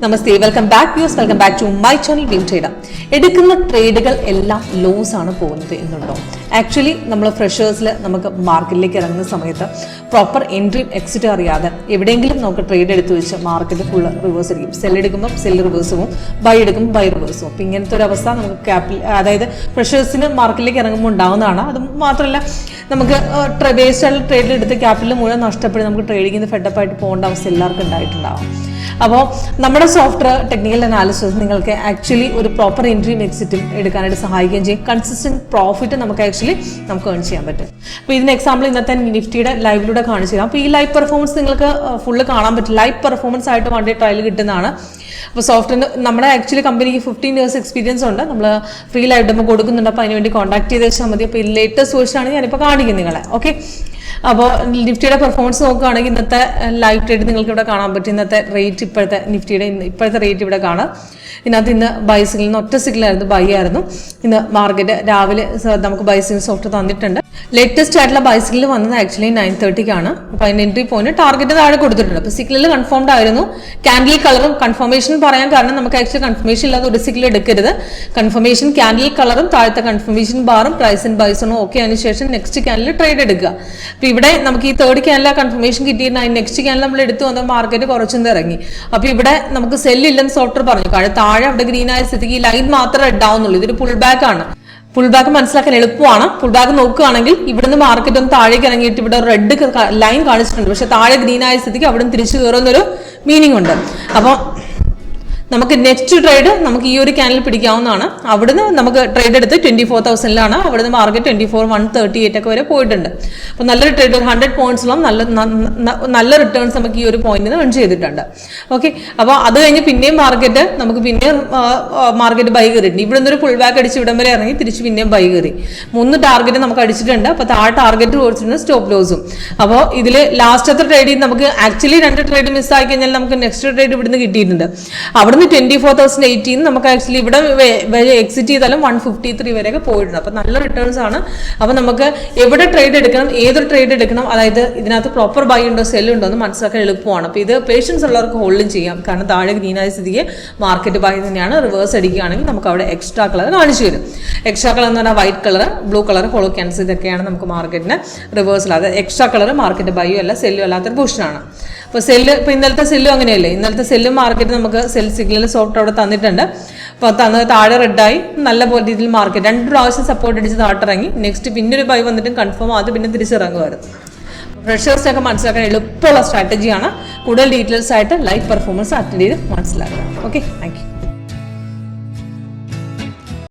Namaste, welcome back views, welcome back to my channel view trader. എടുക്കുന്ന ട്രേഡുകൾ എല്ലാം loss ആണ് പോകുന്നത് എന്നുണ്ടോ? ആക്ച്വലി നമ്മൾ ഫ്രഷേഴ്സിൽ നമുക്ക് മാർക്കറ്റിലേക്ക് ഇറങ്ങുന്ന സമയത്ത് പ്രോപ്പർ എൻട്രിയും എക്സിറ്റും അറിയാതെ എവിടെയെങ്കിലും നമുക്ക് ട്രേഡ് എടുത്തു വെച്ച് മാർക്കറ്റ് ഫുള്ള് റിവേഴ്സ് അടിക്കും. സെല്ല് എടുക്കുമ്പോൾ സെല്ല് റിവേഴ്സും, ബൈ എടുക്കുമ്പോൾ ബൈ റിവേഴ്സും. അപ്പം ഇങ്ങനത്തെ ഒരു അവസ്ഥ നമുക്ക് അതായത് ഫ്രഷേഴ്സിന് മാർക്കറ്റിലേക്ക് ഇറങ്ങുമ്പോൾ ഉണ്ടാകുന്നതാണ്. അത് മാത്രമല്ല, നമുക്ക് വേസ്റ്റ് ആയിട്ടുള്ള ട്രേഡിൽ എടുത്ത് ക്യാപിറ്റൽ മുഴുവൻ നഷ്ടപ്പെട്ട് നമുക്ക് ട്രേഡിങ്ങിന് ഫെഡപ്പായിട്ട് പോകേണ്ട അവസ്ഥ എല്ലാവർക്കും ഉണ്ടായിട്ടുണ്ടാവും. അപ്പോൾ നമ്മുടെ സോഫ്റ്റ്വെയർ ടെക്നിക്കൽ അനാലിസിസ് നിങ്ങൾക്ക് ആക്ച്വലി ഒരു പ്രോപ്പർ എൻട്രിയും എക്സിറ്റും എടുക്കാനായിട്ട് സഹായിക്കുകയും ചെയ്യും. കൺസിസ്റ്റന്റ് പ്രോഫിറ്റ് നമുക്ക് ഏൺ ചെയ്യാൻ പറ്റും. അപ്പോൾ ഇതിന് എക്സാമ്പിൾ ഇന്നത്തെ നിഫ്റ്റിയുടെ ലൈവിലൂടെ കാണിച്ചു തരാം. അപ്പോൾ ഈ ലൈവ് പെർഫോമൻസ് നിങ്ങൾക്ക് ഫുള്ള് കാണാൻ പറ്റും. ലൈവ് പെർഫോമൻസ് ആയിട്ട് വൺ ഡേ ട്രയൽ കിട്ടുന്നതാണ്. അപ്പോൾ സോഫ്റ്റ്വെയർ നമ്മുടെ ആക്ച്വലി കമ്പനിക്ക് 15 years എക്സ്പീരിയൻസ് ഉണ്ട്. നമ്മൾ ഫ്രീ ലൈവ് ഡെമോ കൊടുക്കുന്നുണ്ട്. അപ്പോൾ അതിനുവേണ്ടി കോൺടാക്ട് ചെയ്ത് വെച്ചാൽ മതി. അപ്പോൾ ഈ ലേറ്റസ്റ്റ് സോഴ്സാണ് ഞാനിപ്പോൾ കാണിക്കുന്നത് നിങ്ങളെ. ഓക്കെ, അപ്പോൾ നിഫ്റ്റിയുടെ പെർഫോമൻസ് നോക്കുകയാണെങ്കിൽ ഇന്നത്തെ ലൈവ് ട്രേഡ് നിങ്ങൾക്ക് ഇവിടെ കാണാൻ പറ്റും. ഇന്നത്തെ റേറ്റ് ഇപ്പോഴത്തെ നിഫ്റ്റിയുടെ ഇപ്പോഴത്തെ റേറ്റ് ഇവിടെ കാണാം. ഇതിനകത്ത് ഇന്ന് ബൈ സിഗ്നൽ ഒറ്റ സിഗ്നലായിരുന്നു, ബൈ ആയിരുന്നു. ഇന്ന് മാർക്കറ്റ് രാവിലെ നമുക്ക് ബൈ സിഗ്നൽ സോഫ്റ്റ് തന്നിട്ടുണ്ട്. ലേറ്റസ്റ്റ് ആയിട്ടുള്ള ബൈ സിഗ്നൽ വന്നത് ആക്ച്വലി 9:30 അപ്പോൾ അതിന് എൻട്രി പോയിന്റ് ടാർഗറ്റ് താഴെ കൊടുത്തിട്ടുണ്ട്. അപ്പോൾ സിഗ്നൽ കൺഫേംഡ് ആയിരുന്നു. ക്യാൻഡിൽ കളറും കൺഫർമേഷൻ പറയാൻ കാരണം നമുക്ക് ആക്ച്വലി കൺഫർമേഷൻ ഇല്ലാതെ ഒരു സിഗ്നൽ എടുക്കരുത്. കൺഫർമേഷൻ ക്യാൻഡിൽ കളറും താഴത്തെ കൺഫർമേഷൻ ബാറും പ്രൈസ് ആൻഡ് ബൈസണും ഓക്കെ അതിന് ശേഷം നെക്സ്റ്റ് ക്യാൻഡിൽ ട്രേഡ് എടുക്കുക. അപ്പോൾ ഇവിടെ നമുക്ക് ഈ തേർഡ് ക്യാൻഡിൽ കൺഫർമേഷൻ കിട്ടിയിട്ട് നെക്സ്റ്റ് ക്യാൻഡിൽ നമ്മൾ എടുത്തു വന്ന മാർക്കറ്റ് കുറച്ചൊന്ന് ഇറങ്ങി. അപ്പോൾ ഇവിടെ നമുക്ക് സെല്ലില്ലെന്ന് സോഫ്റ്റ്വെയർ പറഞ്ഞു. കാരണം താഴെ അവിടെ ഗ്രീൻ ആയ സ്ഥിതിക്ക് ഈ ലൈൻ മാത്രമേ റെഡ് ആവുന്നുള്ളൂ. ഇതൊരു പുൾ ബാക്ക് ആണ്. പുൾ ബാക്ക് മനസ്സിലാക്കാൻ എളുപ്പമാണ്. പുൾ ബാക്ക് നോക്കുകയാണെങ്കിൽ ഇവിടുന്ന് മാർക്കറ്റ് ഒന്ന് താഴേക്ക് ഇറങ്ങിയിട്ട് ഇവിടെ റെഡ് ലൈൻ കാണിച്ചിട്ടുണ്ട്. പക്ഷെ താഴെ ഗ്രീൻ ആയ സ്ഥിതിക്ക് അവിടെ നിന്ന് തിരിച്ചു കയറുന്നൊരു മീനിങ് ഉണ്ട്. അപ്പോൾ നമുക്ക് നെക്സ്റ്റ് ട്രേഡ് നമുക്ക് ഈ ഒരു ക്യാനിൽ പിടിക്കാവുന്നതാണ്. അവിടുന്ന് നമുക്ക് ട്രേഡ് എടുത്ത് 24,000 അവിടുന്ന് മാർക്കറ്റ് 24,138 ഒക്കെ വരെ പോയിട്ടുണ്ട്. അപ്പോൾ നല്ലൊരു ട്രേഡ്, 100 പോയിന്റ്സോളം നല്ല റിട്ടേൺസ് നമുക്ക് ഈ ഒരു പോയിന്റിൽ നിന്ന് ഏൺ ചെയ്തിട്ടുണ്ട്. ഓക്കെ, അപ്പോൾ അത് കഴിഞ്ഞ് പിന്നെയും നമുക്ക് പിന്നെയും മാർക്കറ്റ് ബൈ കയറിയിട്ടുണ്ട്. ഇവിടെ നിന്നൊരു ഫുൾ ബാക്ക് അടിച്ച് ഇവിടം വരെ ഇറങ്ങി തിരിച്ച് പിന്നെയും ബൈ കയറി. 3 ടാർഗറ്റ് നമുക്ക് അടിച്ചിട്ടുണ്ട്. അപ്പോൾ താഴെ ടാർഗറ്റ് കൊടുത്തിട്ടുണ്ട്, സ്റ്റോപ്പ് ലോസും. അപ്പോൾ ഇതിൽ ലാസ്റ്റത്തെ ട്രേഡിൽ നമുക്ക് ആക്ച്വലി 2 ട്രേഡ് മിസ്സായി കഴിഞ്ഞാൽ നമുക്ക് നെക്സ്റ്റ് ട്രേഡ് ഇവിടുന്ന് കിട്ടിയിട്ടുണ്ട്. അവിടെ 24,018 നമുക്ക് ആക്ച്വലി ഇവിടെ എക്സിറ്റ് ചെയ്താലും 153 വരെയൊക്കെ പോയിട്ടുണ്ട്. അപ്പോൾ നല്ല റിട്ടേൺസ് ആണ്. അപ്പോൾ നമുക്ക് എവിടെ ട്രേഡ് എടുക്കണം, ഏതൊരു ട്രേഡ് എടുക്കണം, അതായത് ഇതിനകത്ത് പ്രോപ്പർ ബൈ ഉണ്ടോ സെല്ല് ഉണ്ടോ എന്ന് മനസ്സിലാക്കാൻ എളുപ്പമാണ്. അപ്പോൾ ഇത് പേഷ്യൻസ് ഉള്ളവർക്ക് ഹോൾഡും ചെയ്യാം. കാരണം താഴെ ഗ്രീനായ സ്ഥിതിക്ക് മാർക്കറ്റ് ബൈ തന്നെയാണ്. റിവേഴ്സ് അടിക്കുകയാണെങ്കിൽ നമുക്ക് അവിടെ എക്സ്ട്രാ കളർ കാണിച്ചു തരും. എക്സ്ട്രാ കളർ എന്ന് പറഞ്ഞാൽ white colour, blue colour, follow cancel, ഇതൊക്കെയാണ് നമുക്ക് മാർക്കറ്റിന് റിവേഴ്സൽ. അത് എക്സ്ട്രാ കളർ മാർക്കറ്റ് ബൈയും അല്ല സെല്ലും അല്ലാത്തൊരു പൊസിഷനാണ്. അപ്പോൾ സെല്ല് ഇപ്പോൾ ഇന്നലത്തെ സെല്ലും അങ്ങനെയല്ലേ. ഇന്നലത്തെ സെല്ലും മാർക്കറ്റ് നമുക്ക് സെൽ സിഗ്നൽ സോഫ്റ്റ് അവിടെ തന്നിട്ടുണ്ട്. അപ്പോൾ താഴെ റെഡായി നല്ല രീതിയിൽ മാർക്കറ്റ് 2 പ്രാവശ്യം സപ്പോർട്ട് അടിച്ച് താട്ടിറങ്ങി. നെക്സ്റ്റ് പിന്നെ ഒരു ബൈ വന്നിട്ടും കൺഫേം അത് പിന്നെ തിരിച്ചിറങ്ങുമായിരുന്നു. ഫ്രഷേഴ്സിനൊക്കെ മനസ്സിലാക്കാൻ എളുപ്പമുള്ള സ്ട്രാറ്റജിയാണ്. കൂടുതൽ ഡീറ്റെയിൽസ് ആയിട്ട് ലൈവ് പെർഫോമൻസ് അറ്റൻഡ് ചെയ്ത് മനസ്സിലാക്കുക. Okay, thank you.